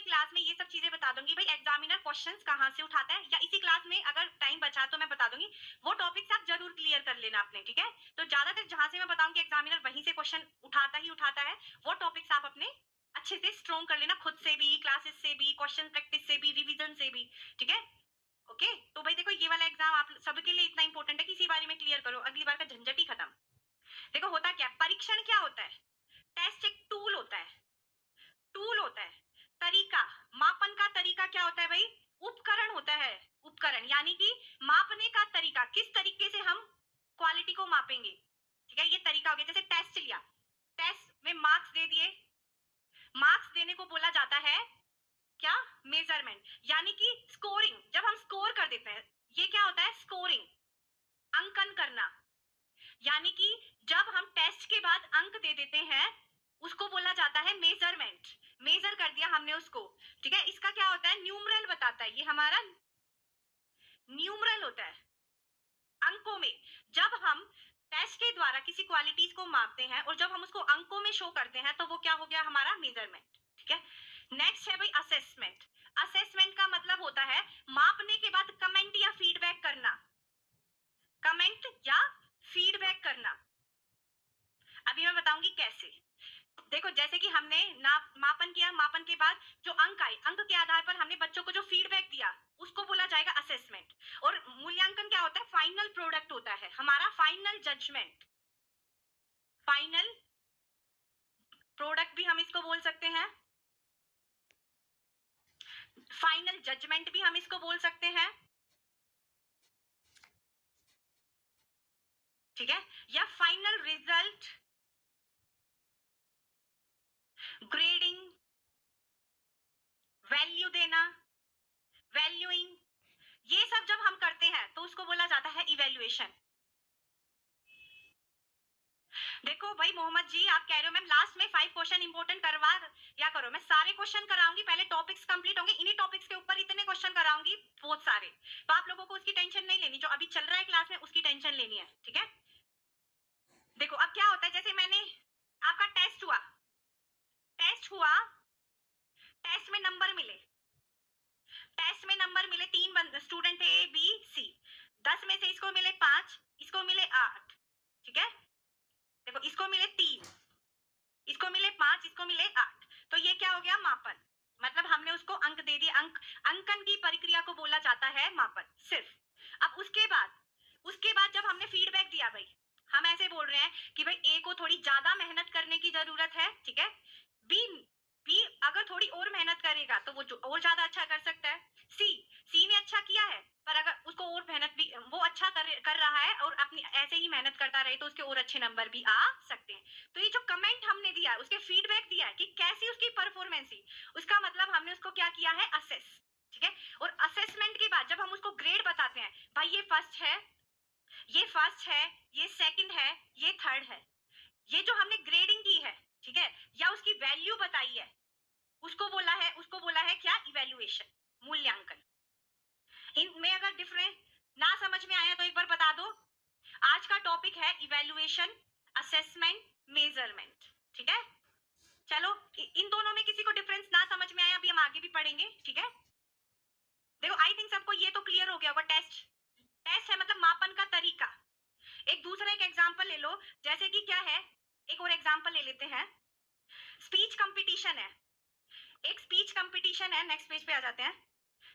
Class में ये सब चीजें बता दूंगी भाई, एग्जामिनर क्वेश्चंस कहाँ से उठाता है, या इसी क्लास में अगर टाइम बचा तो मैं बता दूंगी, वो टॉपिक्स आप जरूर क्लियर कर लेना अपने, ठीक है। तो ज्यादातर जहां से मैं बताऊंगी एग्जामिनर वहीं से क्वेश्चन उठाता ही उठाता है, वो टॉपिक्स आप अपने अच्छे से स्ट्रॉन्ग कर लेना, खुद से भी, क्लासेस से भी, क्वेश्चन प्रैक्टिस से भी, रिविजन से भी, ठीक है। ओके, तो भाई देखो ये वाला एग्जाम आप सबके लिए इतना इंपॉर्टेंट है कि इसी बारे में क्लियर करो, अगली बार का झंझट ही खत्म। देखो होता क्या, परीक्षण क्या होता है, टेस्ट एक टूल होता है, टूल होता है। तरीका, मापन का तरीका क्या होता है भाई, उपकरण होता है, उपकरण, यानी कि मापने का तरीका, किस तरीके से हम क्वालिटी को मापेंगे, ठीक है, ये तरीका हो गया। जैसे टेस्ट लिया, टेस्ट में मार्क्स दे दिए, मार्क्स देने को बोला जाता है क्या, मेजरमेंट, यानी कि स्कोरिंग, जब हम स्कोर कर देते हैं, ये क्या होता है, स्कोरिंग, अंकन करना, यानी कि जब हम टेस्ट के बाद अंक दे देते हैं उसको बोला जाता है मेजरमेंट, मेजर कर दिया हमने उसको, ठीक है। इसका क्या होता है, न्यूमरल बताता है, ये हमारा न्यूमरल होता है अंकों में। जब हम टेस्ट के द्वारा किसी क्वालिटीज को मापते हैं और जब हम उसको अंकों में शो करते हैं तो वो क्या हो गया, हमारा मेजरमेंट, ठीक है। नेक्स्ट है भाई असेसमेंट। असेसमेंट का मतलब होता है मापने के बाद कमेंट या फीडबैक करना, कमेंट या फीडबैक करना। अभी मैं बताऊंगी कैसे। देखो जैसे कि हमने मापन किया, मापन के बाद जो अंक आए, अंक के आधार पर हमने बच्चों को जो फीडबैक दिया उसको बोला जाएगा असेसमेंट। और मूल्यांकन क्या होता है, फाइनल प्रोडक्ट होता है हमारा, फाइनल जजमेंट, फाइनल प्रोडक्ट भी हम इसको बोल सकते हैं, फाइनल जजमेंट भी हम इसको बोल सकते हैं, ठीक है, या फाइनल रिजल्ट, ग्रेडिंग, वैल्यू देना, वैल्यूइंग, ये सब जब हम करते हैं तो उसको बोला जाता है इवैल्यूएशन। देखो भाई मोहम्मद जी, आप कह रहे हो मैम लास्ट में 5 क्वेश्चन इंपोर्टेंट करवा या करो, मैं सारे क्वेश्चन कराऊंगी, पहले टॉपिक्स कंप्लीट होंगे, इन्हीं टॉपिक्स के ऊपर इतने क्वेश्चन कराऊंगी बहुत सारे, तो आप लोगों को उसकी टेंशन नहीं लेनी, जो अभी चल रहा है क्लास में उसकी टेंशन लेनी है, ठीक है। देखो अब क्या होता है, जैसे मैंने आपका टेस्ट हुआ, टेस्ट हुआ, टेस्ट में नंबर मिले, टेस्ट में नंबर मिले, 3 स्टूडेंट थे, ए बी सी, 10 में से इसको मिले 5, इसको मिले 8, ठीक है। देखो इसको मिले 3, इसको मिले 5, इसको मिले 8, तो ये क्या हो गया, मापन, मतलब हमने उसको अंक दे दिए, अंकन की प्रक्रिया को बोला जाता है मापन सिर्फ। अब उसके बाद जब हमने फीडबैक दिया भाई, हम ऐसे बोल रहे हैं कि भाई ए को थोड़ी ज्यादा मेहनत करने की जरूरत है, ठीक है, बी बी अगर थोड़ी और मेहनत करेगा तो वो जो और ज्यादा अच्छा कर सकता है, सी ने अच्छा किया है पर अगर उसको और मेहनत भी, वो अच्छा कर रहा है और अपनी ऐसे ही मेहनत करता रहे तो उसके और अच्छे नंबर भी आ सकते हैं। तो ये जो कमेंट हमने दिया है, उसके फीडबैक दिया है कि कैसी उसकी परफॉर्मेंस थी, उसका मतलब हमने उसको क्या किया है, असेस, ठीक है। और असेसमेंट के बाद जब हम उसको ग्रेड बताते हैं, भाई ये फर्स्ट है, ये फर्स्ट है, ये सेकंड है, ये थर्ड है, ये जो हमने ग्रेडिंग की है, ठीक है, या उसकी वैल्यू बताई है, उसको बोला है क्या, इवैल्यूएशन, मूल्यांकन। इनमें अगर डिफरेंस ना समझ में आया तो एक बार बता दो। आज का टॉपिक है इवैल्यूएशन, असेसमेंट, मेजरमेंट, ठीक है। चलो इन दोनों में किसी को डिफरेंस ना समझ में आया, अभी हम आगे भी पढ़ेंगे, ठीक है। देखो आई थिंक सबको ये तो क्लियर हो गया होगा, टेस्ट, टेस्ट है मतलब मापन का तरीका। एक दूसरा एक एग्जांपल ले लो, जैसे कि क्या है, एक और एग्जांपल ले लेते हैं, स्पीच कंपटीशन है, एक स्पीच कंपटीशन है, नेक्स्ट पेज पे आ जाते हैं।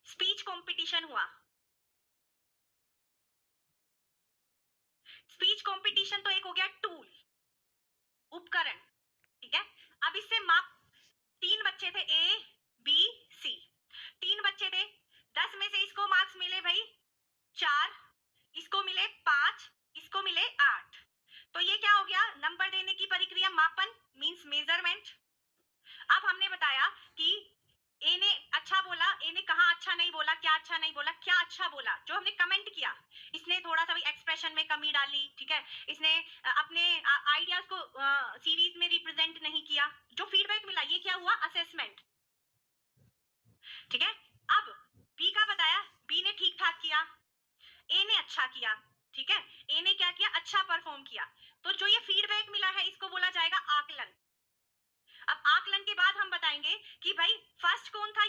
स्पीच कंपटीशन हुआ, स्पीच कंपटीशन तो एक हो गया टूल, उपकरण, ठीक है। अब इससे माप, 3 बच्चे थे ए बी सी, 3 बच्चे थे, 10 में से इसको मार्क्स मिले भाई 4, इसको मिले 5, इसको मिले 8, तो ये क्या हो गया, नंबर देने की प्रक्रिया, मापन मींस मेजरमेंट। अब हमने बताया कि ए ने अच्छा बोला, ए ने कहा अच्छा नहीं बोला, क्या अच्छा नहीं बोला, क्या अच्छा बोला, जो हमने कमेंट किया, इसने थोड़ा सा भी एक्सप्रेशन में कमी डाली, ठीक है, इसने अपने आइडियाज को सीरीज में रिप्रेजेंट नहीं किया, जो फीडबैक मिला, ये क्या हुआ, असेसमेंट, ठीक है। अब बी का बताया, बी ने ठीक ठाक किया, ए ने अच्छा किया, ठीक है, ए ने क्या किया, अच्छा परफॉर्म किया, तो जो ये फीडबैक मिला है इसको बोला जाएगा आकलन। अब आकलन के बाद हम बताएंगे कि भाई फर्स्ट कौन था,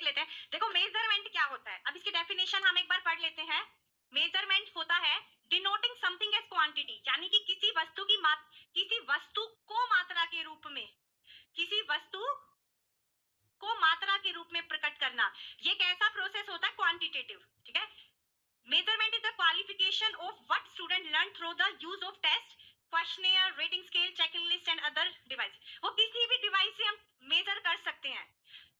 देख लेते हैं। देखो मेजरमेंट क्या होता है, अब इसकी डेफिनेशन हम एक बार पढ़ लेते हैं। मेजरमेंट होता है डिनोटिंग समथिंग एज क्वांटिटी, यानी कि किसी वस्तु को मात्रा के रूप में, किसी वस्तु को मात्रा के रूप में प्रकट करना। ये कैसा प्रोसेस होता है? क्वांटिटेटिव, ठीक है। Measurement is the qualification of what student learn through the use of test, questionnaire, rating scale, checking list and other device. वो किसी भी डिवाइस से हम मेजर कर सकते हैं,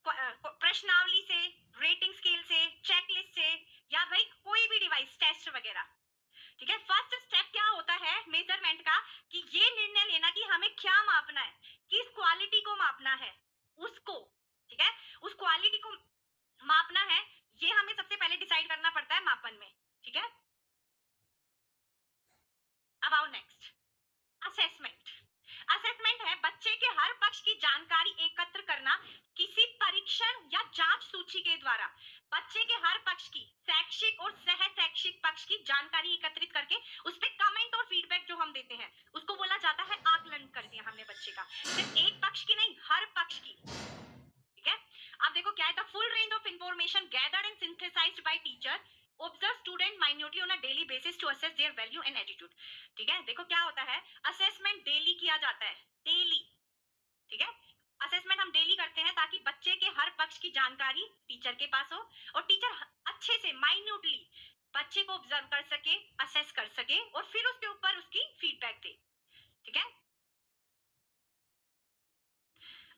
प्रश्नावली से, रेटिंग स्केल से, चेकलिस्ट से, या भाई कोई भी डिवाइस, टेस्ट वगैरह, ठीक है। फर्स्ट स्टेप क्या होता है मेजरमेंट का, कि ये निर्णय लेना कि हमें क्या मापना है, किस क्वालिटी को मापना है, उसको, ठीक है, उस क्वालिटी को मापना है, ये हमें सबसे पहले डिसाइड करना पड़ता है मापन में, ठीक है। अब आओ नेक्स्ट, असेसमेंट। असेसमेंट है बच्चे के हर पक्ष की जानकारी एकत्र करना किसी परीक्षण या जांच सूची के द्वारा। बच्चे के हर पक्ष की, शैक्षिक और सह शैक्षिक पक्ष की जानकारी एकत्रित करके उस पर कमेंट और फीडबैक जो हम देते हैं उसको बोला जाता है आकलन। कर दिया हमने बच्चे का, सिर्फ एक पक्ष की नहीं, हर पक्ष की, ठीक है। अब देखो क्या है, the full range of information gathered and synthesised by teacher observe student minutely on a daily basis to assess their value and attitude, ठीक है। देखो क्या होता है, असेसमेंट डेली किया जाता है, डेली, ठीक है। असेसमेंट हम डेली करते हैं ताकि बच्चे के हर पक्ष की जानकारी टीचर के पास हो और टीचर अच्छे से माइन्यूटली बच्चे को ऑब्जर्व कर सके, असेस कर सके और फिर उसके ऊपर उसकी फीडबैक दे, ठीक है।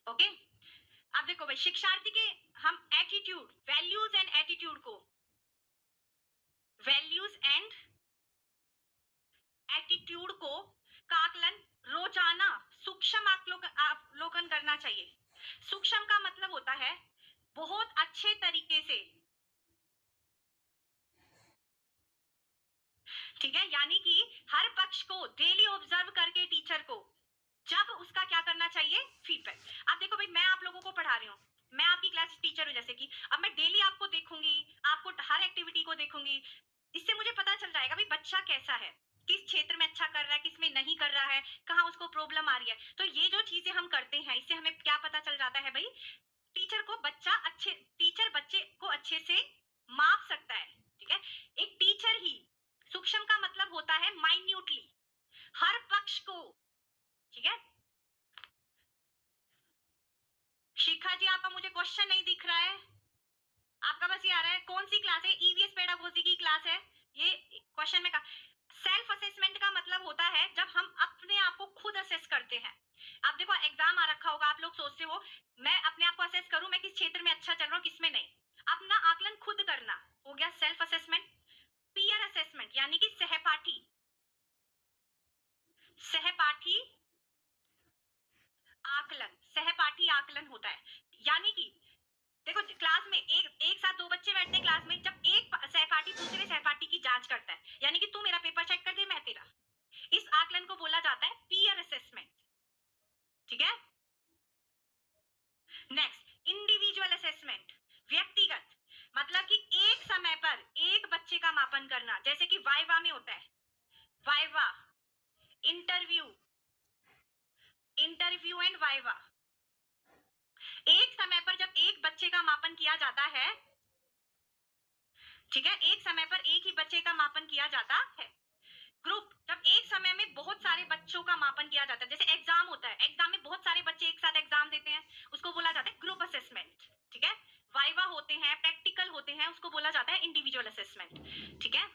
ओके, अब देखो भाई, शिक्षार्थी के हम एटीट्यूड, वैल्यूज एंड एटीट्यूड को, वैल्यूज एंड एटीट्यूड को का आकलन रोजाना सूक्ष्म अवलोकन करना चाहिए। सूक्ष्म का मतलब होता है बहुत अच्छे तरीके से, ठीक है, यानी कि हर पक्ष को डेली ऑब्जर्व करके टीचर को जब उसका क्या करना चाहिए, फीडबैक। अब देखो भाई, मैं आप लोगों को पढ़ा रही हूँ, मैं आपकी क्लास टीचर हूँ, जैसे कि अब मैं डेली आपको देखूंगी, आपको हर एक्टिविटी को देखूंगी, इससे मुझे पता चल जाएगा भाई बच्चा कैसा है, किस क्षेत्र में अच्छा कर रहा है, किस में नहीं कर रहा है, कहाँ उसको प्रॉब्लम आ रही है। तो ये जो चीजें हम करते हैं इससे हमें क्या पता चल जाता है भाई, टीचर बच्चे को अच्छे से माप सकता है, ठीक है। एक टीचर ही, सूक्ष्म का मतलब होता है माइन्यूटली, हर पक्ष को, ठीक है। शिखा जी, आपका मुझे क्वेश्चन नहीं दिख रहा है, आपका बस ये आ रहा है कौन सी क्लास है, ईवीएस पेडागोजी की क्लास है ये। क्वेश्चन में का सेल्फ असेसमेंट का मतलब होता है जब हम अपने आप को खुद असेस करते हैं। अब देखो एग्जाम आ रखा होगा, आप लोग सोचते हो मैं अपने आप को असेस करूं, मैं किस क्षेत्र में अच्छा चल रहा हूं, किसमें नहीं। अपना आकलन खुद करना हो गया सेल्फ असेसमेंट। पीयर असेसमेंट यानी कि सहपाठी, सहपाठी आकलन, सहपाठी आकलन होता है, यानी कि देखो क्लास में एक साथ दो बच्चे बैठते हैं क्लास में, जब एक सहपाठी दूसरे सहपाठी की जांच करता है, यानी कि तू मेरा पेपर चेक कर दे, मैं तेरा, इस आकलन को बोला जाता है पीयर असेसमेंट, ठीक है। नेक्स्ट, इंडिविजुअल असेसमेंट, व्यक्तिगत, मतलब कि एक समय पर एक बच्चे का मापन करना, जैसे कि वाइवा में होता है, viva, interview, interview and viva. एक समय पर जब एक बच्चे का मापन किया जाता है, ठीक है, एक समय पर एक ही बच्चे का मापन किया जाता है। ग्रुप, जब एक समय में बहुत सारे बच्चों का मापन किया जाता है, जैसे एग्जाम होता है, एग्जाम में बहुत सारे बच्चे एक साथ एग्जाम देते हैं, उसको बोला जाता है ग्रुप असेसमेंट, ठीक है। वाइवा होते हैं, प्रैक्टिकल होते हैं, उसको बोला जाता है इंडिविजुअल असेसमेंट, ठीक है।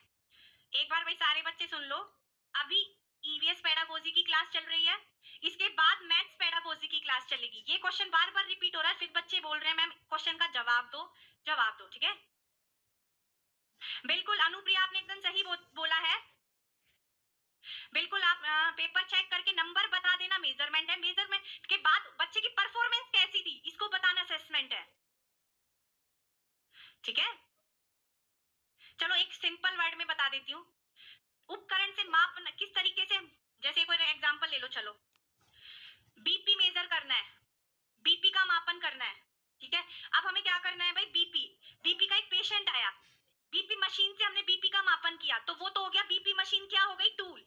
एक बार भाई सारे बच्चे सुन लो, अभी ईवीएस पेडागोजी की क्लास चल रही है, इसके बाद मैथ्स पेडागोजी की क्लास चलेगी। ये क्वेश्चन बार बार रिपीट हो रहा है, फिर बच्चे बोल रहे हैं मैम क्वेश्चन का जवाब दो, जवाब दो, ठीक है। बिल्कुल अनुप्रिया, आपने एकदम सही बोला है, बिल्कुल। आप पेपर चेक करके नंबर बता देना, मेजरमेंट है, मेजरमेंट के बाद बच्चे की परफॉर्मेंस कैसी थी इसको बताना असेसमेंट है, ठीक है। चलो एक सिंपल वर्ड में बता देती हूँ, उपकरण से माप किस तरीके से, जैसे कोई एग्जांपल ले लो, चलो बीपी मेजर करना है, बीपी का मापन करना है, ठीक है। अब हमें क्या करना है भाई, बीपी, बीपी का एक पेशेंट आया, बीपी मशीन से हमने बीपी का मापन किया, तो वो तो हो गया, बीपी मशीन क्या हो गई, टूल।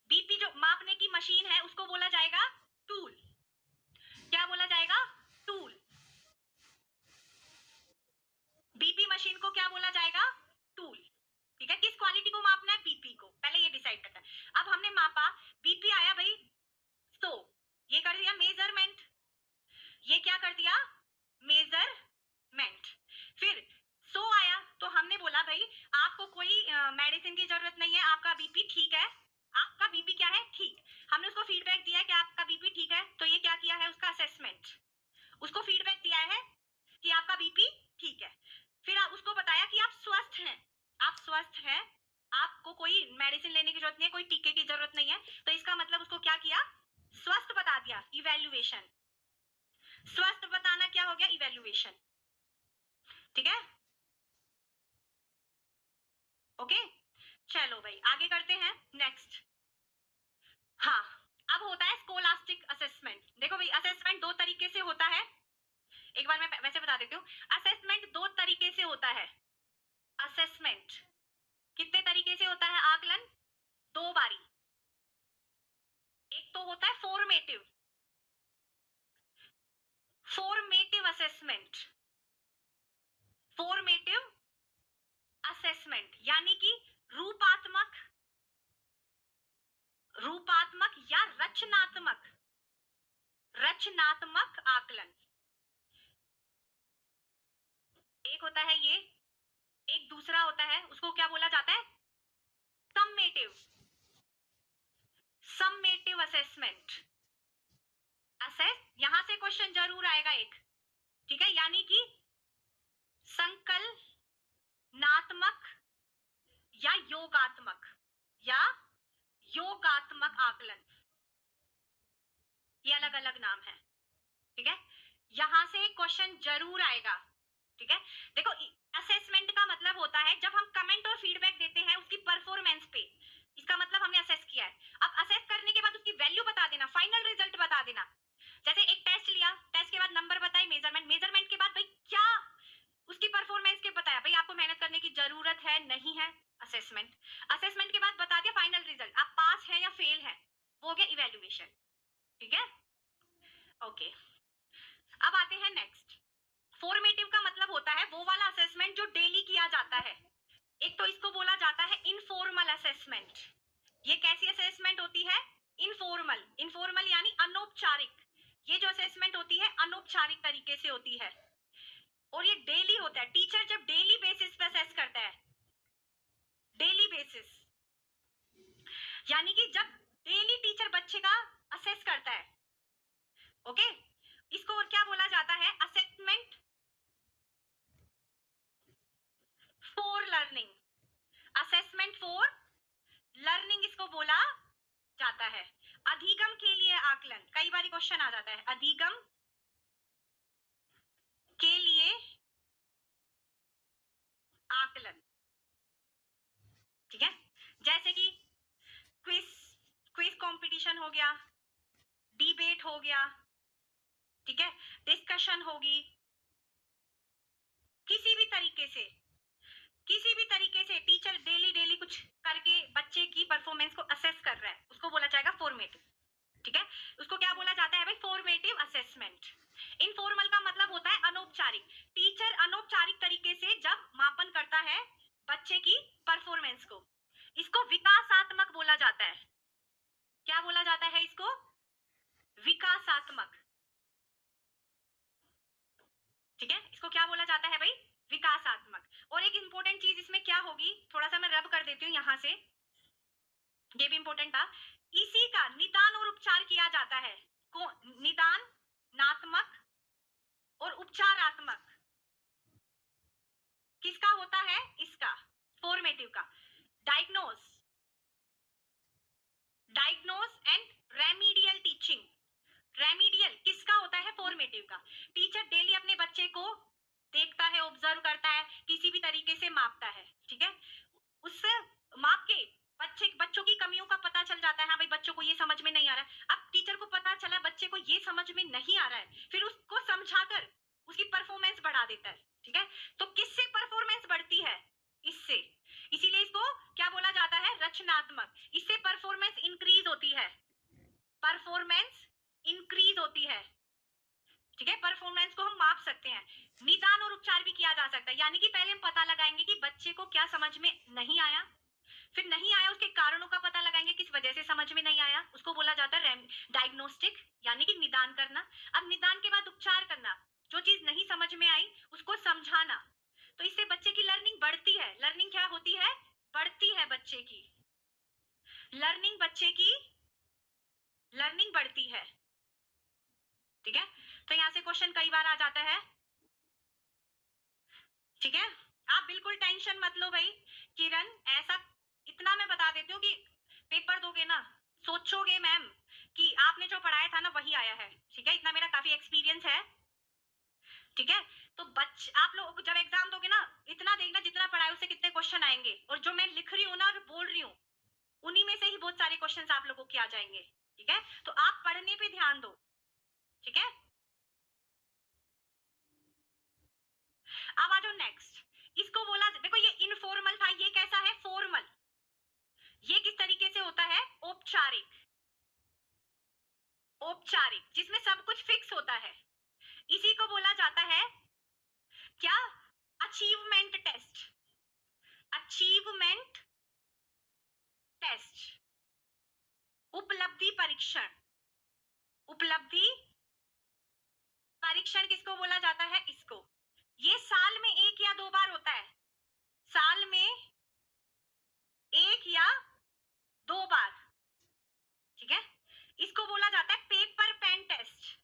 बीपी जो मापने की मशीन है उसको बोला जाएगा टूल, क्या बोला जाएगा, टूल। कर दिया, मेजरमेंट। फिर सो आया तो हमने बोला भाई आपको कोई मेडिसिन की जरूरत नहीं है, आपका बीपी ठीक है, आपका बीपी क्या है, ठीक। हमने उसको फीडबैक दिया कि आपका बीपी ठीक है, तो ये क्या किया है, उसका असेसमेंट, उसको फीडबैक दिया है कि आपका बीपी ठीक है। फिर उसको बताया कि आप स्वस्थ हैं, आप स्वस्थ हैं, आपको कोई मेडिसिन लेने की जरूरत नहीं है, कोई टीके की जरूरत नहीं है, तो इसका मतलब उसको क्या किया, स्वस्थ बता दिया, इवैल्यूएशन। स्वस्थ बताना क्या हो गया, इवैल्यूएशन। ठीक है, ओके। चलो भाई आगे करते हैं, नेक्स्ट। हाँ, अब होता है स्कोलास्टिक असेसमेंट। देखो भाई असेसमेंट दो तरीके से होता है, एक बार मैं वैसे बता देती हूँ। असेसमेंट दो तरीके से होता है। असेसमेंट कितने तरीके से होता है, आकलन दो बारी। एक तो होता है formative, formative assessment, formative assessment यानी कि रूपात्मक, रूपात्मक या रचनात्मक, रचनात्मक आकलन। एक होता है ये, एक दूसरा होता है, उसको क्या बोला जाता है, सम्मेटिव, सम्मेटिव असेसमेंट। असेस, यहां से क्वेश्चन जरूर आएगा एक, ठीक है, यानी कि संकलनात्मक या योगात्मक, या योगात्मक आकलन, ये अलग अलग नाम है। ठीक है, यहां से क्वेश्चन जरूर आएगा। ठीक है, देखो असेसमेंट का मतलब होता है जब हम कमेंट और फीडबैक देते हैं उसकी परफॉर्मेंस पे, इसका मतलब हमने असेस किया है। अब असेस करने के बाद उसकी वैल्यू बता देना, फाइनल रिजल्ट बता देना। जैसे एक टेस्ट लिया, टेस्ट के बाद नंबर बताए, मेजरमेंट, मेजरमेंट के बाद भाई क्या उसकी परफॉर्मेंस के बताया, भाई आपको मेहनत करने की जरूरत है नहीं है, असेसमेंट। असेसमेंट के बाद बता दिया फाइनल रिजल्ट, आप पास है या फेल है, वो हो गया इवैल्यूएशन। ठीक है, ओके। अब आते हैं नेक्स्ट। फॉर्मेटिव का मतलब होता है वो वाला असेसमेंट जो डेली किया जाता है। एक तो इसको बोला जाता है इनफॉर्मल असेसमेंट। ये कैसी असेसमेंट होती है, इनफॉर्मल, इनफॉर्मल यानी अनौपचारिक। ये जो असेसमेंट होती है अनौपचारिक तरीके से होती है, और ये डेली होता है। टीचर जब डेली बेसिस पे असेस करता है, डेली बेसिस यानी कि जब डेली टीचर बच्चे का असेस करता है, ओके, इसको और क्या बोला जाता है, assessment for learning, assessment for learning इसको बोला जाता है। अधिगम के लिए आकलन, कई बार क्वेश्चन आ जाता है, अधिगम के लिए आकलन। ठीक है, जैसे कि क्विज, क्विज कंपटीशन हो गया, डिबेट हो गया, ठीक है, डिस्कशन होगी, किसी भी तरीके से, किसी भी तरीके से टीचर डेली डेली कुछ करके बच्चे की परफॉर्मेंस को असेस कर रहा है, उसको बोला जाएगा फॉर्मेटिव। ठीक है, उसको क्या बोला जाता है भाई, फॉर्मेटिव असेसमेंट। इनफॉर्मल का मतलब होता है अनौपचारिक। टीचर अनौपचारिक तरीके से जब मापन करता है बच्चे की परफॉर्मेंस को, इसको विकासात्मक बोला जाता है। क्या बोला जाता है इसको, विकासात्मक। ठीक है, इसको क्या बोला जाता है भाई, विकासात्मक। और एक इंपॉर्टेंट चीज इसमें क्या होगी, थोड़ा सा मैं रब कर देती हूँ यहां से, ये भी इंपॉर्टेंट था। इसी का निदान और उपचार किया जाता है। निदान नात्मक और उपचारात्मक किसका होता है, इसका फॉर्मेटिव का। Diagnose, diagnose and remedial teaching, remedial किसका होता है, फॉर्मेटिव का। टीचर डेली अपने बच्चे को देखता है, ऑब्जर्व करता है, किसी भी तरीके से मापता है। ठीक है, उससे माप के बच्चों की कमियों का पता चल जाता है, हाँ भाई बच्चों को ये समझ में नहीं आ रहा है। अब टीचर को पता चला बच्चे को ये समझ में नहीं आ रहा है, फिर उसको समझाकर उसकी परफॉर्मेंस बढ़ा देता है। ठीक है, तो किससे परफॉर्मेंस बढ़ती है, इससे, इसीलिए इसको क्या बोला जाता है, रचनात्मक। इससे परफॉर्मेंस इंक्रीज होती है, परफॉर्मेंस इंक्रीज होती है। ठीक है, परफॉर्मेंस को हम माप सकते हैं। निदान और उपचार भी किया जा सकता है, यानी कि पहले हम पता लगाएंगे कि बच्चे को क्या समझ में नहीं आया, फिर नहीं आया है उसके कारणों का पता लगाएंगे, किस वजह से समझ में नहीं आया, उसको बोला जाता है डायग्नोस्टिक, यानी कि निदान करना। अब निदान के बाद उपचार करना, जो चीज नहीं समझ में आई उसको समझाना। तो इससे बच्चे की लर्निंग बढ़ती है। लर्निंग क्या होती है? बढ़ती है बच्चे की लर्निंग, बच्चे की लर्निंग बढ़ती है। ठीक है, तो यहां से क्वेश्चन कई बार आ जाता है। ठीक है, आप बिल्कुल टेंशन मत लो भाई। किरण, ऐसा इतना मैं बता देती हूँ कि पेपर दोगे ना, सोचोगे मैम कि आपने जो पढ़ाया था ना वही आया है। ठीक है, इतना मेरा काफी एक्सपीरियंस है। ठीक है, तो आप लोग जब एग्जाम दोगे ना, इतना देखना जितना पढ़ाया उससे कितने क्वेश्चन आएंगे, और जो मैं लिख रही हूँ ना और बोल रही हूँ उन्हीं में से ही बहुत सारे क्वेश्चन आप लोगों के आ जाएंगे। ठीक है, तो आप पढ़ने पे ध्यान दो। ठीक है, अब आ जाओ नेक्स्ट। इसको बोला, देखो ये इनफॉर्मल था, ये कैसा है? फॉर्मल। ये किस तरीके से होता है? औपचारिक। औपचारिक, जिसमें सब कुछ फिक्स होता है। इसी को बोला जाता है क्या? Achievement test. अचीवमेंट टेस्ट, उपलब्धि परीक्षण। उपलब्धि परीक्षण किसको बोला जाता है? इसको। ये साल में 1 या 2 बार होता है। साल में 1 या 2 बार। ठीक है, इसको बोला जाता है paper pen test.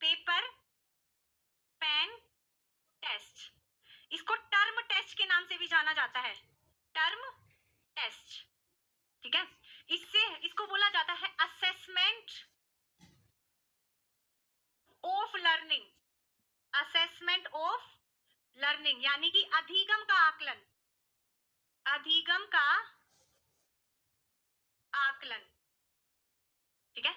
Paper pen test. इसको टर्म टेस्ट के नाम से भी जाना जाता है। Term test. ठीक है, इसको बोला जाता है assessment of learning. Assessment of learning, यानी कि अधिगम का आकलन। अधिगम का आकलन। ठीक है,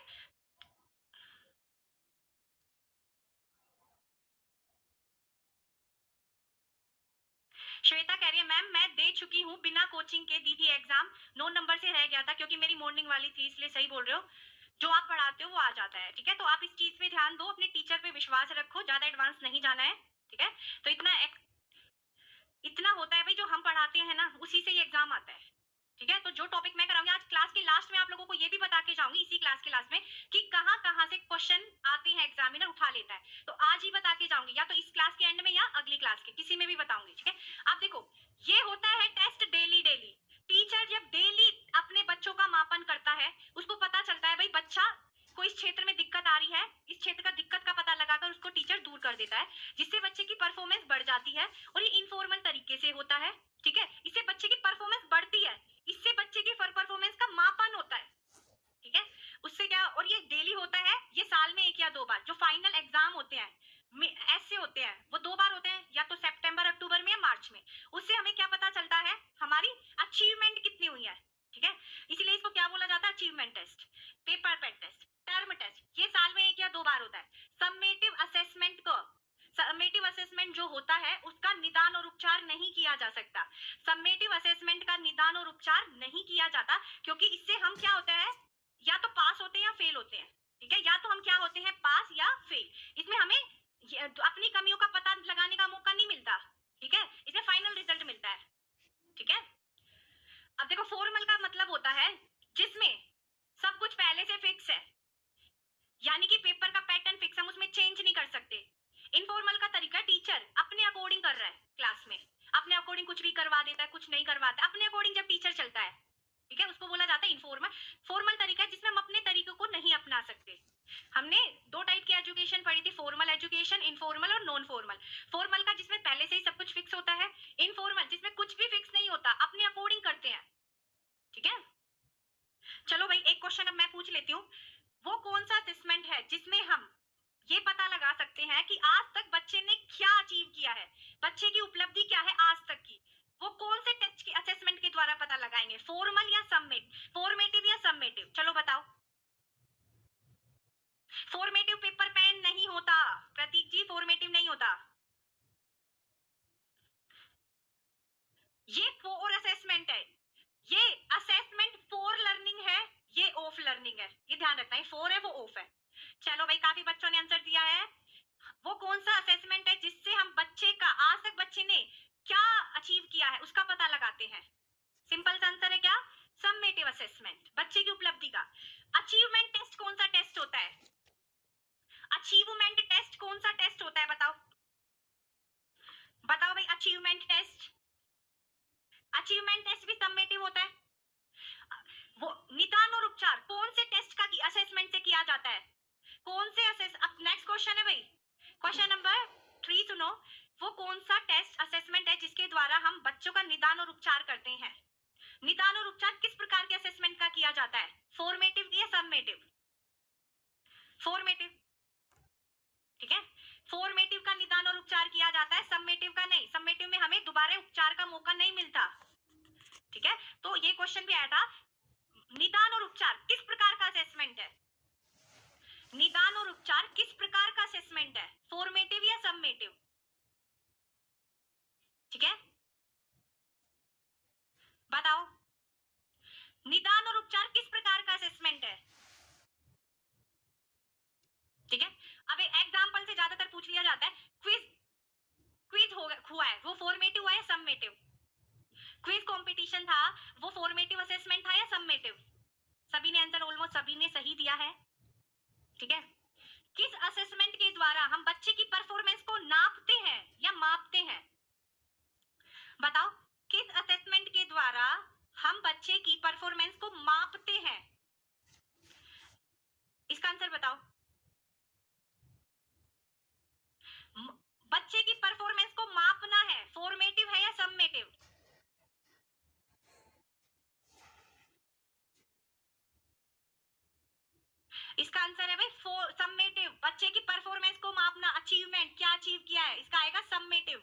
श्वेता कह रही है मैम मैं दे चुकी हूँ बिना कोचिंग के, दी थी एग्जाम, 9 नंबर से रह गया था क्योंकि मेरी मॉर्निंग वाली थी, इसलिए सही बोल रहे हो, जो आप पढ़ाते हो वो आ जाता है। ठीक है, तो आप इस चीज पे ध्यान दो, अपने टीचर पे विश्वास रखो, ज्यादा एडवांस नहीं जाना है। ठीक है, तो इतना होता है भाई, जो हम पढ़ाते हैं ना उसी से ही एग्जाम आता है। ठीक है, तो जो टॉपिक मैं कराऊंगी आज क्लास के लास्ट में, आप लोगों को ये भी बता के जाऊंगी इसी क्लास के लास्ट में कि कहां कहां से क्वेश्चन आते हैं, एग्जामिनर उठा लेता है, तो आज ही बता के जाऊंगी, या तो इस क्लास के एंड में या अगली क्लास के किसी में भी बताऊंगी। ठीक है, आप देखो ये होता है टेस्ट डेली डेली। टीचर जब डेली अपने बच्चों का मापन करता है, उसको पता चलता है भाई बच्चा को इस क्षेत्र में दिक्कत आ रही है, इस क्षेत्र का दिक्कत का पता लगाकर उसको टीचर दूर कर देता है, जिससे बच्चे की परफॉर्मेंस बढ़ जाती है। और ये इनफॉर्मल तरीके से होता है। ठीक है, इससे बच्चे की परफॉर्मेंस बढ़ती है, इससे बच्चे की परफॉर्मेंस का मापन होता है। ठीक है, उससे क्या, और ये डेली होता है, ये साल में 1 या 2 बार। जो फाइनल एग्जाम होते हैं ऐसे होते हैं, वो 2 बार होते हैं, या तो सितंबर अक्टूबर में या मार्च में। उससे हमें क्या पता चलता है? हमारी अचीवमेंट कितनी हुई है। ठीक है, इसीलिए इसको क्या बोला जाता है? Achievement test, paper pen test, term test. ये साल में 1 या 2 बार होता है। समेटिव असेसमेंट को, समेटिव असेसमेंट जो होता है उसका निदान और उपचार नहीं किया जा सकता। समेटिव असेसमेंट का निदान और उपचार नहीं किया जाता, क्योंकि इससे हम क्या होता है, या तो पास होते हैं या फेल होते हैं। ठीक है, या तो हम क्या होते हैं, पास या फेल। इसमें हमें अपनी कमियों का पता लगाने का मौका नहीं मिलता। ठीक है, इसमें फाइनल रिजल्ट मिलता है। ठीक है, अब देखो फॉर्मल का मतलब होता है जिसमें सब कुछ पहले से फिक्स है, यानी कि पेपर का पैटर्न फिक्स, हम उसमें चेंज नहीं कर सकते। इनफॉर्मल का तरीका टीचर अपने अकॉर्डिंग कर रहा है, क्लास में अपने अकॉर्डिंग कुछ भी करवा देता है, कुछ नहीं करवाता, अपने अकॉर्डिंग जब टीचर चलता है। ठीक है, उसको बोला जाता है इनफॉर्मल। फॉर्मल तरीका है जिसमें हम अपने तरीकों को नहीं अपना सकते। हमने 2 टाइप की एजुकेशन पढ़ी थी, फॉर्मल एजुकेशन, इनफॉर्मल और नॉन फॉर्मल। फॉर्मल का जिसमें पहले से ही सब कुछ फिक्स होता है, इनफॉर्मल जिसमें कुछ भी फिक्स नहीं होता, अपने अकॉर्डिंग करते हैं। ठीक है, चलो भाई एक क्वेश्चन अब मैं पूछ लेती हूँ। वो कौन सा असेसमेंट है जिसमें हम ये पता लगा सकते हैं कि आज तक बच्चे ने क्या अचीव किया है, बच्चे की उपलब्धि क्या है आज तक की? वो कौन से टेस्ट के असेसमेंट के द्वारा पता लगाएंगे? फॉर्मल या सबमिट, फॉर्मेटिव या सबमिटिव? चलो बताओ। फॉर्मेटिव पेपर पेन नहीं होता प्रतीक जी, फॉर्मेटिव नहीं होता। ये फॉर असेसमेंट है, ये असेसमेंट फॉर लर्निंग है, ये ऑफ लर्निंग है, ये ध्यान रखना है, फॉर है वो ऑफ है। चलो भाई काफी बच्चों ने आंसर दिया है। वो कौन सा असेसमेंट है जिससे हम बच्चे का आज तक बच्चे ने क्या अचीव किया है उसका पता लगाते हैं? सिंपल सा आंसर है क्या? असेसमेंट, बच्चे की उपलब्धि का। अचीवमेंट टेस्ट कौन सा टेस्ट होता है? अचीवमेंट टेस्ट कौन सा टेस्ट होता है? बताओ बताओ भाई, अचीवमेंट टेस्ट। अचीवमेंट टेस्ट भी सम्मेटिव होता है। वो निदान और उपचार कौन से टेस्ट का असेसमेंट से किया जाता है? कौन से असेस, अब नेक्स्ट क्वेश्चन है भाई, क्वेश्चन नंबर 3 सुनो। वो कौन सा टेस्ट असेसमेंट है जिसके द्वारा हम बच्चों का निदान और उपचार करते हैं? निदान और उपचार किस प्रकार के असेसमेंट का किया जाता है? फॉर्मेटिव या सबमेटिव? फॉर्मेटिव, ठीक है। फॉर्मेटिव का निदान और उपचार किया जाता है, सबमेटिव का नहीं। सबमेटिव में हमें दोबारा उपचार का मौका नहीं मिलता, ठीक है। तो ये क्वेश्चन भी आया था, निदान और उपचार किस प्रकार का असेसमेंट है? निदान और उपचार किस प्रकार का असेसमेंट है? फॉर्मेटिव या सबमेटिव? ठीक है, बताओ निदान और उपचार किस प्रकार का असेसमेंट है? ठीक है। अब एग्जांपल से ज्यादातर पूछ लिया जाता है, क्विज क्विज हुआ है, वो फॉर्मेटिव हुआ या सबमेटिव? क्विज कंपटीशन था, वो फॉर्मेटिव असेसमेंट था या सबमेटिव? सभी ने आंसर, ऑलमोस्ट सभी ने सही दिया है, ठीक है। किस असेसमेंट के द्वारा हम बच्चे की परफॉर्मेंस को नापते हैं या मापते हैं? बताओ, किस असेसमेंट के द्वारा हम बच्चे की परफॉर्मेंस को मापते हैं? इसका आंसर बताओ। बच्चे की परफॉर्मेंस को मापना है, फॉर्मेटिव है या सबमेटिव? इसका आंसर है भाई सबमेटिव। बच्चे की परफॉर्मेंस को मापना, अचीवमेंट, क्या अचीव किया है, इसका आएगा सबमेटिव।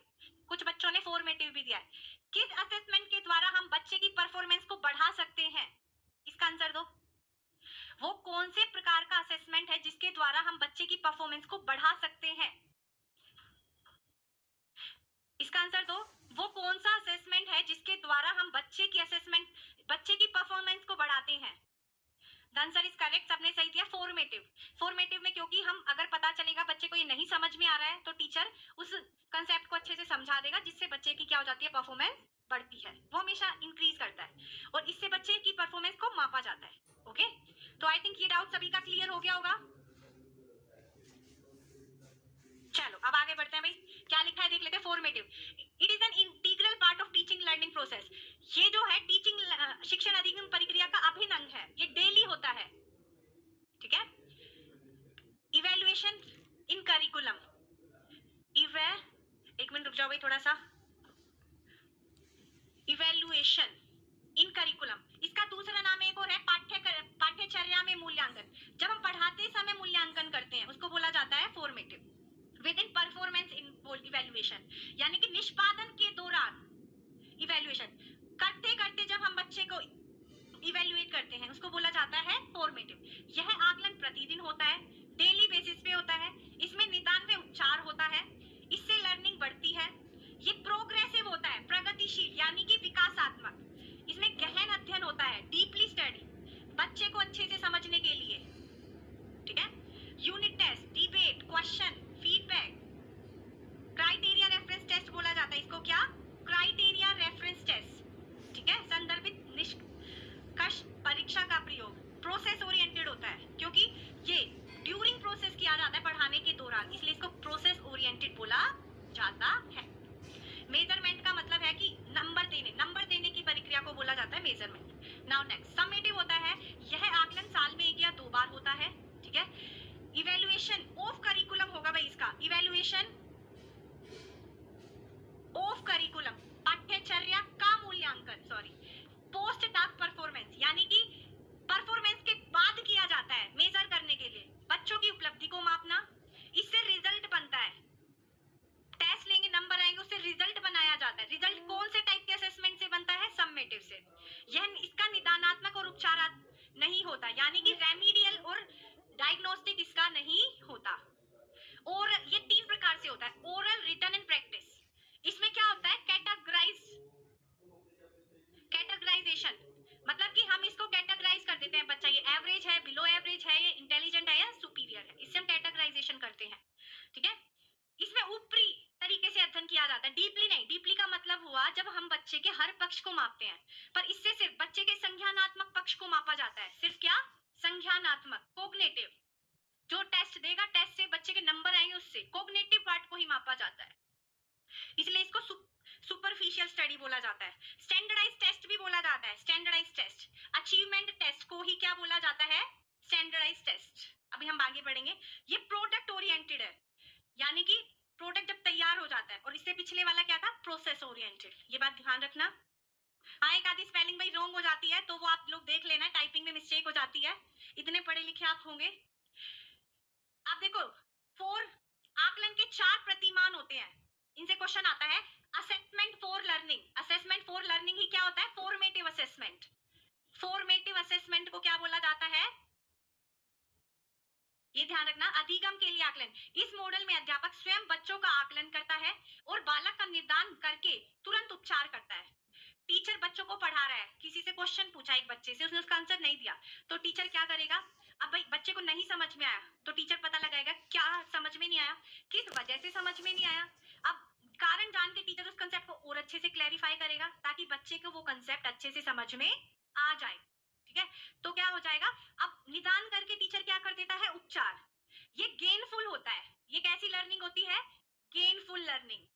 कुछ बच्चों ने फॉर्मेटिव भी दिया है। किस असेसमेंट के द्वारा हम बच्चे की परफॉर्मेंस को बढ़ा सकते हैं? इसका आंसर दो। वो कौन से प्रकार का असेसमेंट है जिसके द्वारा हम बच्चे की परफॉर्मेंस को बढ़ा सकते हैं? इसका आंसर दो। वो कौन सा असेसमेंट है जिसके द्वारा हम बच्चे की परफॉर्मेंस को बढ़ाते हैं? द आंसर इज करेक्ट, सबने सही दिया, फॉर्मेटिव। फॉर्मेटिव में क्योंकि हम अगर पता चलेगा बच्चे को ये नहीं समझ में आ रहा है तो टीचर उस कंसेप्ट को अच्छे से समझा देगा, जिससे बच्चे की क्या हो जाती है, परफॉर्मेंस बढ़ती है। वो हमेशा इंक्रीज करता है और इससे बच्चे की परफॉर्मेंस को मापा जाता है। ओके, तो आई थिंक ये डाउट सभी का क्लियर हो गया होगा। चलो अब आगे बढ़ते हैं भाई, क्या लिखा है देख लेते हैं। Formative, it is an integral part of teaching learning process. ये जो है टीचिंग शिक्षण अधिगम प्रक्रिया का अभिन्न अंग है, ये डेली होता है, ठीक है। इवैल्यूएशन इन करिकुलम, एक मिनट रुक जाओ भाई थोड़ा सा। इवैल्यूएशन इन करिकुलम, इसका दूसरा नाम एक और है पाठ्यचर्या में मूल्यांकन। जब हम पढ़ाते समय मूल्यांकन करते हैं उसको बोला जाता है formative. With in performance in evaluation, यानी कि निष्पादन के दौरान इवैल्यूएशन करते करते जब हम बच्चे को इवैल्यूएट करते हैं उसको बोला जाता है फॉर्मेटिव। यह आकलन प्रतिदिन होता है, डेली बेसिस पे होता है, इसमें निदान व उपचार होता है, इससे लर्निंग बढ़ती है। ये प्रोग्रेसिव होता है, प्रगतिशील यानी कि विकासात्मक, इसमें गहन अध्ययन होता है, डीपली स्टडी, बच्चे को अच्छे से समझने के लिए, ठीक है। Unit test, debate, question, feedback, criteria reference test बोला जाता है इसको, क्या, क्राइटेरिया रेफरेंस टेस्ट, ठीक है। संदर्भित निष्कर्ष परीक्षा का प्रयोग, प्रोसेस ओरिएंटेड होता है क्योंकि ये ड्यूरिंग प्रोसेस किया जाता है, पढ़ाने के दौरान, इसलिए इसको प्रोसेस ओरिएंटेड बोला जाता है। मेजरमेंट का मतलब है कि नंबर देने की प्रक्रिया को बोला जाता है मेजरमेंट। नाउ नेक्स्ट, समेटिव होता है, यह आकलन साल में 1 या 2 बार होता है, ठीक है। इवैल्यूएशन ऑफ करिकुलम होगा भाई, इसका इवैल्यूएशन ऑफ करिकुलम, पाठ्यचर्या का मूल्यांकन, सॉरी, पोस्ट डॉक परफॉर्मेंस, यानी कि परफॉर्मेंस के बाद किया जाता है मेजर करने के लिए, बच्चों की उपलब्धि को मापना, इससे रिजल्ट बनता है। टेस्ट लेंगे, नंबर आएंगे, उससे रिजल्ट बनाया जाता है। रिजल्ट कौन से टाइप के असेसमेंट से बनता है? सबमेटिव से। यह इसका निदानात्मक और उपचारात्मक नहीं होता, यानी कि रेमेडियल और डायग्नोस्टिक इसका नहीं होता। और ये 3 प्रकार से होता है, ओरल, रिटन एंड प्रैक्टिस। इसमें क्या होता है, कैटेगराइजेशन, मतलब कि हम इसको कैटेगराइज कर देते हैं, बच्चा ये एवरेज है, बिलो एवरेज है, ये इंटेलिजेंट है या सुपीरियर है, इससे हम कैटेगराइजेशन करते हैं, ठीक है। इसमें ऊपरी तरीके से अध्ययन किया जाता है, डीपली नहीं। डीपली का मतलब हुआ जब हम बच्चे के हर पक्ष को मापते हैं, पर इससे सिर्फ बच्चे के संज्ञानात्मक पक्ष को मापा जाता है। सिर्फ क्या? संज्ञानात्मक, कोग्निटिव। जो टेस्ट देगा, टेस्ट से बच्चे के नंबर आएंगे, उससे कोग्निटिव पार्ट को ही मापा जाता है। इसलिए इसको सुपरफिशियल स्टडी बोला जाता है। स्टैंडर्डाइज टेस्ट भी बोला जाता है। स्टैंडर्डाइज टेस्ट, अचीवमेंट टेस्ट को ही क्या बोला जाता है? Standardise test. अभी हम आगे बढ़ेंगे। ये प्रोडक्ट ओरिएंटेड है, यानी कि प्रोडक्ट जब तैयार हो जाता है। और इससे पिछले वाला क्या था? Process oriented. ये बात ध्यान रखना। हाँ, एक आधी स्पेलिंग भाई रॉन्ग हो जाती है तो वो आप लोग देख लेना, टाइपिंग में मिस्टेक हो जाती है, इतने पढ़े लिखे आप होंगे। आप देखो, 4 आकलन के 4 प्रतिमान होते हैं। इनसे क्वेश्चन आता है assessment for learning. Assessment for learning ही क्या होता है? Formative assessment. फॉर्मेटिव असेसमेंट को क्या बोला जाता है? ये ध्यान रखना। अधिगम के लिए आकलन। इस मॉडल में अध्यापक स्वयं बच्चों का आकलन करता है और बालक का निर्धारण करके तुरंत उपचार करता है। टीचर बच्चों को पढ़ा रहा है, किसी से क्वेश्चन पूछा एक बच्चे से, उसने उसका आंसर नहीं दिया, तो टीचर क्या करेगा? अब भाई बच्चे को नहीं समझ में आया तो टीचर पता लगाएगा क्या समझ में नहीं आया, किस वजह से समझ में नहीं आया। अब कारण जान के टीचर उस कंसेप्ट को और अच्छे से क्लैरिफाई करेगा ताकि बच्चे को वो कंसेप्ट अच्छे से समझ में आ जाए। ठीक है, तो क्या हो जाएगा? अब निदान करके टीचर क्या कर देता है? उपचार। ये गेनफुल होता है। ये कैसी लर्निंग होती है? Gainful learning.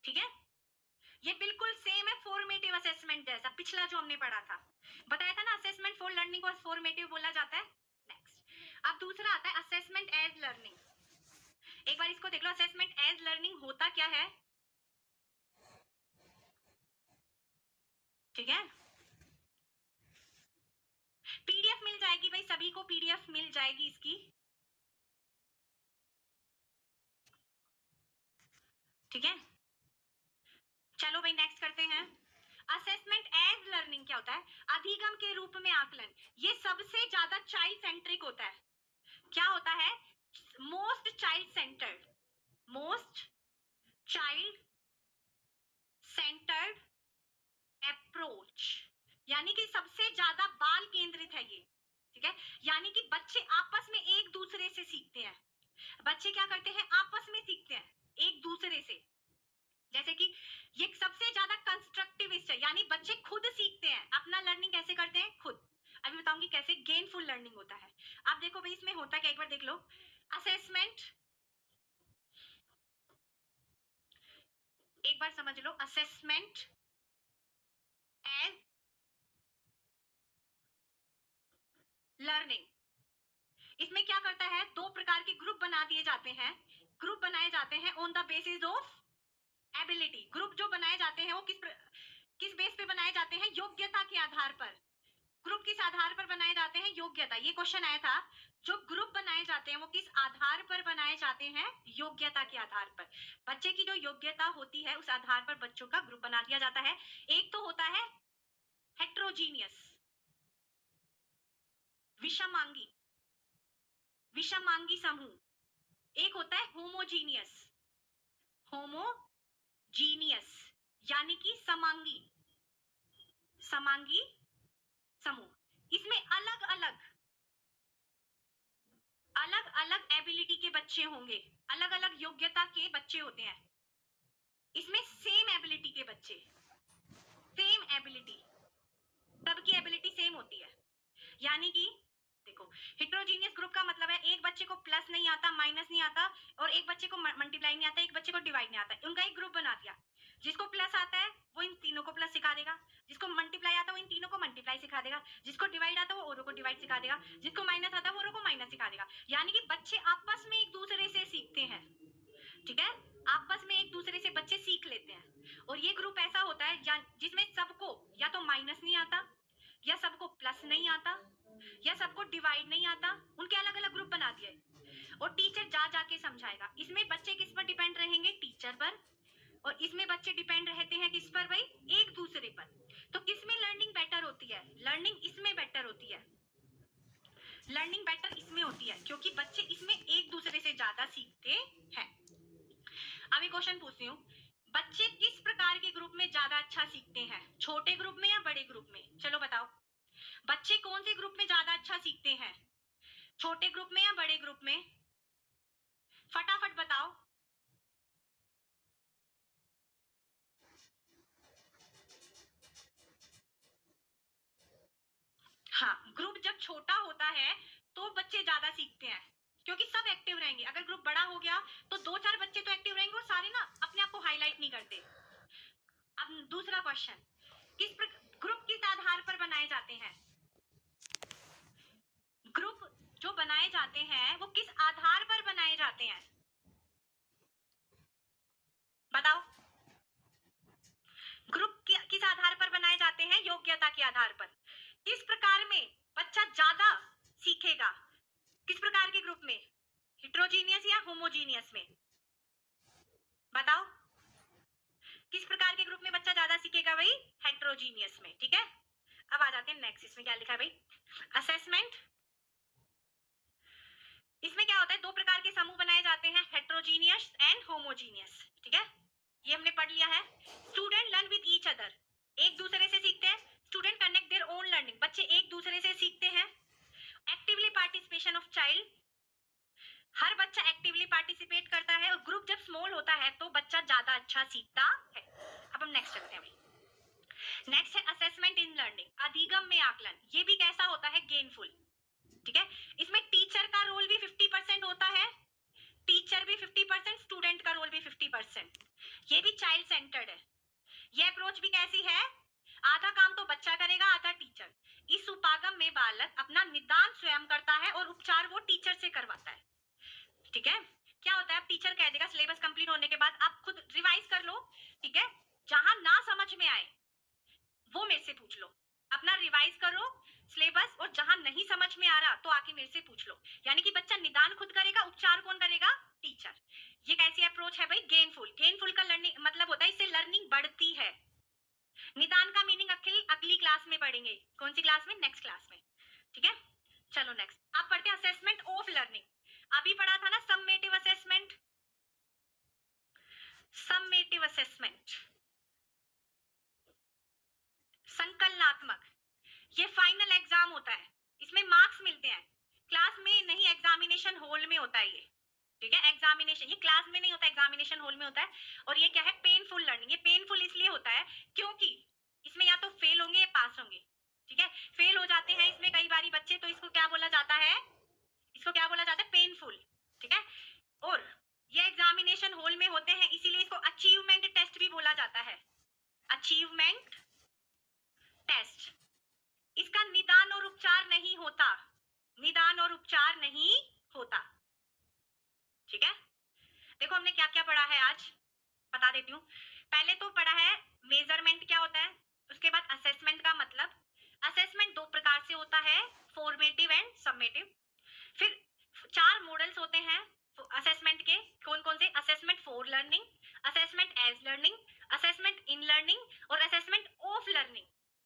ठीक है, ये बिल्कुल सेम है फॉर्मेटिव असेसमेंट जैसा, पिछला जो हमने पढ़ा था, बताया था ना, असेसमेंट फॉर लर्निंग को फॉर्मेटिव बोला जाता है। नेक्स्ट, अब दूसरा आता है असेसमेंट एज लर्निंग। एक बार इसको देख लो, असेसमेंट एज लर्निंग होता क्या है? ठीक है, पीडीएफ मिल जाएगी भाई, सभी को पीडीएफ मिल जाएगी इसकी। ठीक है, चलो भाई नेक्स्ट करते हैं। असेसमेंट एज लर्निंग क्या होता है? अधिगम के रूप में आकलन। ये सबसे ज्यादा चाइल्ड सेंट्रिक होता है। क्या होता है? Most child centred, most child centred approach, यानी कि सबसे ज्यादा बाल केंद्रित है ये। ठीक है, यानी कि बच्चे आपस में एक दूसरे से सीखते हैं। बच्चे क्या करते हैं? आपस में सीखते हैं एक दूसरे से। जैसे कि ये सबसे ज्यादा कंस्ट्रक्टिविस्ट है, यानी बच्चे खुद सीखते हैं। अपना लर्निंग कैसे करते हैं? खुद। अभी बताऊंगी कैसे गेनफुल लर्निंग होता है। आप देखो भाई इसमें होता क्या, एक बार देख लो। असेसमेंट, एक बार समझ लो, असेसमेंट एज लर्निंग, इसमें क्या करता है? 2 प्रकार के ग्रुप बना दिए जाते हैं। ग्रुप बनाए जाते हैं on the basis of ability. Group जो बनाए जाते हैं वो किस बेस पे बनाए जाते हैं? योग्यता के आधार पर। ग्रुप किस आधार पर बनाए जाते हैं? योग्यता। ये क्वेश्चन आया था। जो ग्रुप बनाए जाते हैं वो किस आधार पर बनाए जाते हैं? योग्यता के आधार पर। बच्चे की जो योग्यता होती है उस आधार पर बच्चों का ग्रुप बना दिया जाता है। एक तो होता है हेट्रोजीनियस, विषमांगी, विषमांगी समूह। एक होता है होमोजीनियस, होमोजीनियस यानी कि समांगी, समांगी समूह। इसमें अलग अलग अलग अलग एबिलिटी के बच्चे होंगे, अलग अलग योग्यता के बच्चे होते हैं। इसमें सेम एबिलिटी के बच्चे, सेम एबिलिटी, सबकी एबिलिटी सेम होती है। यानी कि देखो, हेट्रोजीनियस ग्रुप का मतलब है एक बच्चे को प्लस नहीं आता, माइनस नहीं आता, और एक बच्चे को मल्टीप्लाई नहीं आता, एक बच्चे को डिवाइड नहीं आता। उनका एक ग्रुप बना दिया। जिसको प्लस आता है वो इन तीनों को प्लस सिखा देगा, जिसको मल्टीप्लाई आता है वो इन तीनों को मल्टीप्लाई सिखा देगा, जिसको डिवाइड आता है वो औरों को डिवाइड सिखा देगा, जिसको माइनस आता है वो औरों को माइनस सिखा देगा। यानी कि बच्चे आपस में एक दूसरे से सीखते हैं। ठीक है, आपस में एक दूसरे से बच्चे सीख लेते हैं। और ये ग्रुप ऐसा होता है जिसमें सबको या तो माइनस नहीं आता, या सबको प्लस नहीं आता, या सबको डिवाइड नहीं आता। उनके अलग अलग ग्रुप बना दिए और टीचर जा जाके समझाएगा। इसमें बच्चे किस पर डिपेंड रहेंगे? टीचर पर। और इसमें बच्चे डिपेंड रहते हैं किस पर भाई? एक दूसरे पर। तो किसमें लर्निंग बेटर होती है? लर्निंग इसमें बेटर होती है। लर्निंग बेटर इसमें होती है क्योंकि बच्चे इसमें एक दूसरे से ज्यादा सीखते हैं। अभी क्वेश्चन पूछती हूँ, बच्चे किस प्रकार के ग्रुप में ज्यादा अच्छा सीखते हैं? छोटे ग्रुप में या बड़े ग्रुप में? चलो बताओ, बच्चे कौन से ग्रुप में ज्यादा अच्छा सीखते हैं? छोटे ग्रुप में या बड़े ग्रुप में? फटाफट बताओ। हाँ, ग्रुप जब छोटा होता है तो बच्चे ज्यादा सीखते हैं, क्योंकि सब एक्टिव रहेंगे। अगर ग्रुप बड़ा हो गया तो 2-4 बच्चे तो एक्टिव रहेंगे और सारे ना अपने आप को हाईलाइट नहीं करते। अब दूसरा क्वेश्चन, ग्रुप किस आधार पर बनाए जाते हैं? ग्रुप जो बनाए जाते हैं वो किस आधार पर बनाए जाते हैं? बताओ। ग्रुप किस आधार पर बनाए जाते हैं? योग्यता के आधार पर। किस प्रकार में बच्चा ज्यादा सीखेगा? किस प्रकार के ग्रुप में? हेट्रोजीनियस या होमोजीनियस में? बताओ। किस प्रकार के ग्रुप में बच्चा ज्यादा सीखेगा भाई? हेट्रोजीनियस में। ठीक है, अब आ जाते हैं नेक्स्ट। इसमें क्या लिखा है भाई? असेसमेंट। इसमें क्या होता है? दो प्रकार के समूह बनाए जाते हैं, हेट्रोजीनियस एंड होमोजीनियस। ठीक है, ये हमने पढ़ लिया है। Student learn with each other, एक दूसरे से सीखते हैं। Student connect their own learning, बच्चे एक दूसरे से सीखते हैं। एक्टिवली पार्टिसिपेशन ऑफ चाइल्ड, हर बच्चा एक्टिवली पार्टिसिपेट करता है। और ग्रुप जब स्मॉल होता है तो बच्चा ज्यादा अच्छा सीखता है। अब हम नेक्स्ट चलते हैं भाई। नेक्स्ट है असेसमेंट इन लर्निंग, अधिगम में आकलन। ये भी कैसा होता है? गेनफुल। ठीक है, इसमें टीचर का रोल भी 50% होता है, टीचर भी 50%, स्टूडेंट का रोल भी 50%। ये भी चाइल्ड सेंटर्ड है। ये अप्रोच भी कैसी है? आधा काम तो बच्चा करेगा, आधा टीचर। इस उपागम में बालक अपना निदान स्वयं करता है और उपचार वो टीचर से करवाता है। ठीक है, क्या होता है? अब टीचर कह देगा सिलेबस कंप्लीट होने के बाद आप खुद रिवाइज कर लो। ठीक है, जहां ना समझ में आए वो मेरे से पूछ लो, अपना रिवाइज करो सिलेबस, और जहां नहीं समझ में आ रहा तो आके मेरे से पूछ लो। यानी कि बच्चा निदान खुद करेगा, उपचार कौन करेगा? टीचर। ये कैसी अप्रोच है भाई? गेनफुल। गेनफुल का लर्निंग मतलब होता है इससे लर्निंग बढ़ती है। निदान का मीनिंग अगली क्लास में पढ़ेंगे। कौन सी क्लास में? नेक्स्ट क्लास में। ठीक है, चलो नेक्स्ट आप पढ़ते हैं असेसमेंट ऑफ लर्निंग। अभी पढ़ा था ना सम्मेटिव असेसमेंट। सम्मेटिव असेसमेंट संकलनात्मक, ये फाइनल एग्जाम होता है, इसमें मार्क्स मिलते हैं। क्लास में नहीं, एग्जामिनेशन हॉल में होता है ये। ठीक है, एग्जामिनेशन, ये क्लास में नहीं होता, एग्जामिनेशन हॉल में होता है। और ये क्या है? Painful learning. ये पेनफुल इसलिए होता है क्योंकि इसमें या तो फेल होंगे या पास होंगे। ठीक है, फेल हो जाते हैं इसमें कई बारी बच्चे, तो इसको क्या बोला जाता है? इसको क्या बोला जाता है? पेनफुल। ठीक है, और ये एग्जामिनेशन हॉल में होते हैं, इसीलिए इसको अचीवमेंट टेस्ट भी बोला जाता है। Achievement test. इसका निदान और उपचार नहीं होता, निदान और उपचार नहीं होता। ठीक है, देखो हमने क्या क्या पढ़ा है आज, बता देती हूँ। पहले तो पढ़ा है मेजरमेंट क्या होता है, उसके बाद असेसमेंट का मतलब। असेसमेंट दो प्रकार से होता है, फॉर्मेटिव एंड समेटिव। फिर 4 मॉडल्स होते हैं असेसमेंट के। कौन कौन से? Assessment for learning, assessment as learning, assessment in learning और असेसमेंट ऑफ लर्निंग।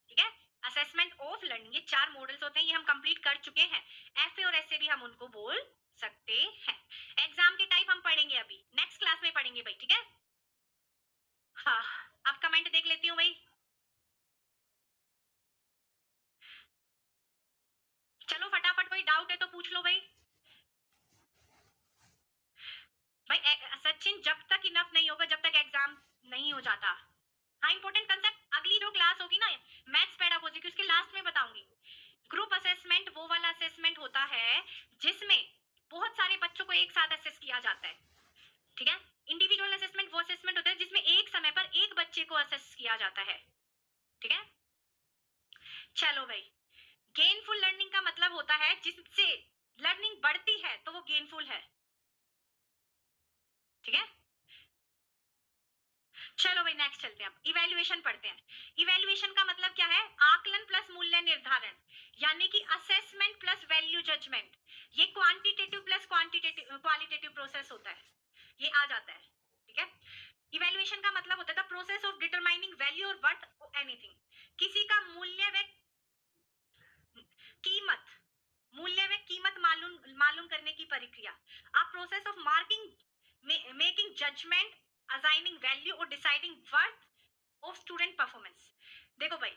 ठीक है, असेसमेंट ऑफ लर्निंग, ये 4 मॉडल्स होते हैं, ये हम कंप्लीट कर चुके हैं। एफए और एसए भी हम उनको बोल सकते हैं। एग्जाम के टाइप हम पढ़ेंगे अभी, नेक्स्ट क्लास में पढ़ेंगे भाई। ठीक है, हाँ, अब कमेंट देख लेती हूँ भाई। चलो फटाफट, कोई डाउट है तो पूछ लो भाई। भाई सचिन, जब तक इनफ नहीं होगा, जब तक एग्जाम नहीं हो जाता। हाँ, इंपॉर्टेंट कंसेप्ट अगली जो क्लास होगी ना मैथ्स पेडागोजी की, उसके लास्ट में बताऊंगी। ग्रुप असेसमेंट वो वाला असेसमेंट होता है जिसमें बहुत सारे बच्चों को एक साथ असेस किया जाता है। ठीक है, इंडिविजुअल असेसमेंट वो असेसमेंट होता है जिसमें एक समय पर एक बच्चे को असेस किया जाता है। ठीक है, चलो भाई। गेनफुल लर्निंग का मतलब होता है जिससे लर्निंग बढ़ती है तो वो गेनफुल है। ठीक है, चलो भाई नेक्स्ट चलते हैं। अब इवैल्यूएशन पढ़ते हैं। इवैल्यूएशन का मतलब क्या है? आकलन प्लस मूल्य निर्धारण, यानी कि असेसमेंट प्लस वैल्यू जजमेंट। ये क्वांटिटेटिव प्लस क्वालिटेटिव प्रोसेस होता है, ये आ जाता है। ठीक है, इवैल्यूएशन का मतलब होता है the process of determining value और वर्थ एनीथिंग, किसी का मूल्य व कीमत, मूल्य व कीमत मालूम मालूम करने की प्रक्रिया। A process of marking, making judgement, assigning value और deciding worth of student performance. देखो भाई,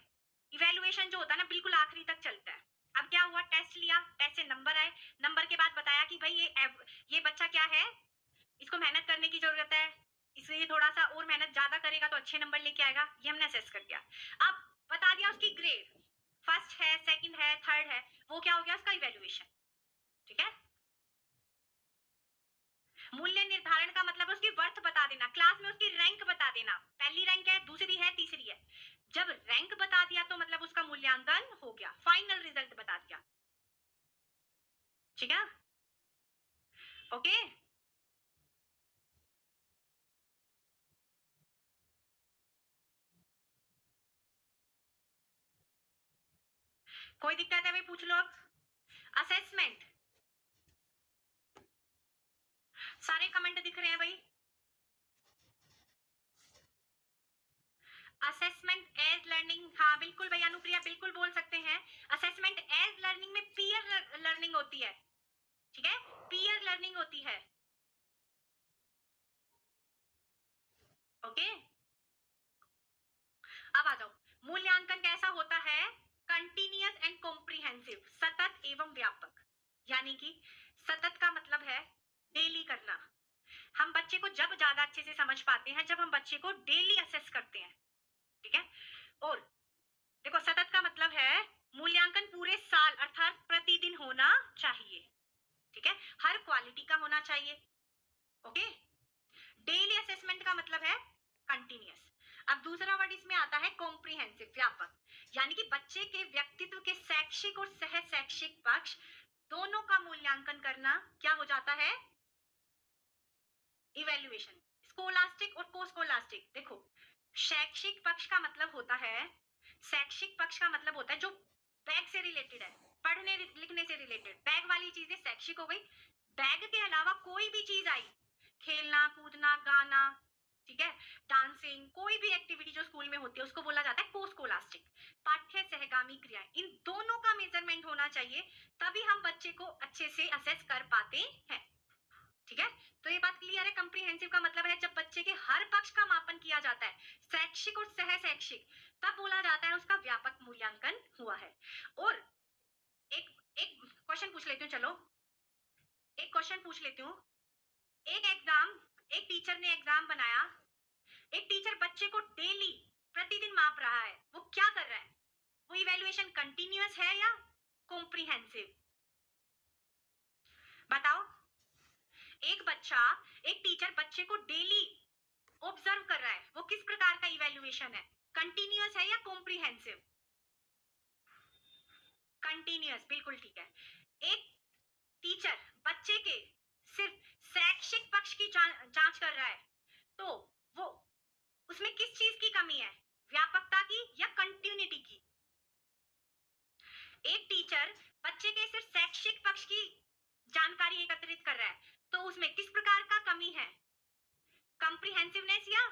इवैल्यूएशन जो होता है ना बिल्कुल आखिरी तक चलता है। अब क्या हुआ? टेस्ट लिया, टेस्ट से नंबर आए, नंबर के बाद बताया कि भाई ये बच्चा क्या है, इसको मेहनत करने की जरूरत है, इसलिए ये थोड़ा सा और मेहनत ज्यादा करेगा तो अच्छे नंबर लेके आएगा। ये हमने असेस कर दिया। अब बता दिया उसकी ग्रेड, फर्स्ट है, सेकंड है, थर्ड है, वो क्या हो गया उसका इवैल्यूएशन। ठीक है, मूल्य निर्धारण का मतलब उसकी वर्थ बता देना, क्लास में उसकी रैंक बता देना, पहली रैंक है, दूसरी है, तीसरी है। जब रैंक बता दिया तो मतलब उसका मूल्यांकन हो गया, फाइनल रिजल्ट बता दिया। ठीक है, ओके। कोई दिक्कत है भाई, पूछ लो अब। असेसमेंट, सारे कमेंट दिख रहे हैं भाई। असेसमेंट एज लर्निंग, हाँ बिल्कुल भाई, अनुप्रिया बिल्कुल बोल सकते हैं। असेसमेंट एज लर्निंग में पीयर लर्निंग होती है। ठीक है, पीयर लर्निंग होती है। ओके, अब आ जाओ, मूल्यांकन कैसा होता है? कंटिन्यूअस एंड कॉम्प्रिहेंसिव, सतत एवं व्यापक। यानी कि सतत का मतलब है डेली करना। हम बच्चे को जब ज्यादा अच्छे से समझ पाते हैं जब हम बच्चे को डेली असेस करते हैं। ठीक है, और देखो सतत का मतलब है मूल्यांकन पूरे साल अर्थात प्रतिदिन होना चाहिए। ठीक है, हर क्वालिटी का होना चाहिए। ओके, डेली असेसमेंट का मतलब है कंटिन्यूअस। अब दूसरा वर्ड इसमें आता है कॉम्प्रिहेंसिव, व्यापक। यानी कि बच्चे के व्यक्तित्व के शैक्षिक और सह शैक्षिक पक्ष दोनों का मूल्यांकन करना क्या हो जाता है? इवेल्युएशन। स्कोलास्टिक और कोस्कोलास्टिक, देखो शैक्षिक पक्ष का मतलब होता है, शैक्षिक पक्ष का मतलब होता है जो बैग से रिलेटेड है, पढ़ने लिखने से रिलेटेड, बैग वाली चीजें शैक्षिक हो गई। बैग के अलावा कोई भी चीज आई, खेलना कूदना गाना, ठीक है, डांसिंग, कोई भी एक्टिविटी जो स्कूल में होती है उसको बोला जाता है कोस्कोलास्टिक। पाठ्य सहगामी क्रियाएं, इन दोनों का मेजरमेंट होना चाहिए, तभी हम बच्चे को अच्छे से असेस कर पाते हैं। ठीक है, तो ये बात क्लियर है। कंप्रीहेंसिव का मतलब है जब बच्चे के हर पक्ष का मापन किया जाता है, शैक्षिक और सह शैक्षिक, तब बोला जाता है उसका व्यापक मूल्यांकन हुआ है। और एक एक क्वेश्चन पूछ लेती हूँ, चलो एक क्वेश्चन पूछ लेती हूँ। एक एग्जाम, एक टीचर ने एग्जाम बनाया, एक टीचर बच्चे को डेली प्रतिदिन माप रहा है, वो क्या कर रहा है? वो इवेल्युएशन कंटिन्यूअस है या कॉम्प्रिहेंसिव? बताओ। एक बच्चा, एक टीचर बच्चे को डेली ऑब्जर्व कर रहा है, वो किस प्रकार का इवेल्युएशन है? कंटिन्यूअस है या कॉम्प्रिहेंसिव? कंटिन्यूअस, बिल्कुल ठीक है। एक टीचर बच्चे के सिर्फ शैक्षिक पक्ष की जांच कर रहा है, तो वो उसमें किस चीज की कमी है? व्यापकता की या कंटिन्यूटी की? एक टीचर बच्चे के सिर्फ शैक्षिक पक्ष की जानकारी एकत्रित कर रहा है, तो उसमें किस प्रकार का कमी है? कंप्रीहेंसिवनेस या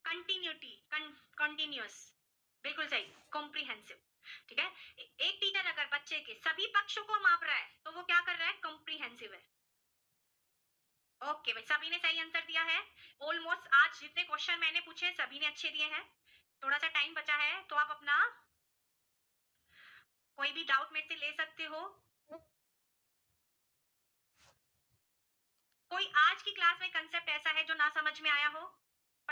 कंटिन्यूटी? कंटिन्यूअस, बिल्कुल सही, कॉम्प्रिहेंसिव। ठीक है, एक टीचर अगर बच्चे के सभी पक्षों को माप रहा है तो वो क्या कर रहा है? कॉम्प्रिहेंसिव है। ओके भाई, सभी ने सही आंसर दिया है। ऑलमोस्ट आज जितने क्वेश्चन मैंने पूछे सभी ने अच्छे दिए हैं। थोड़ा सा टाइम बचा है तो आप अपना कोई भी डाउट मेरे से ले सकते हो। कोई आज की क्लास में कंसेप्ट ऐसा है जो ना समझ में आया हो?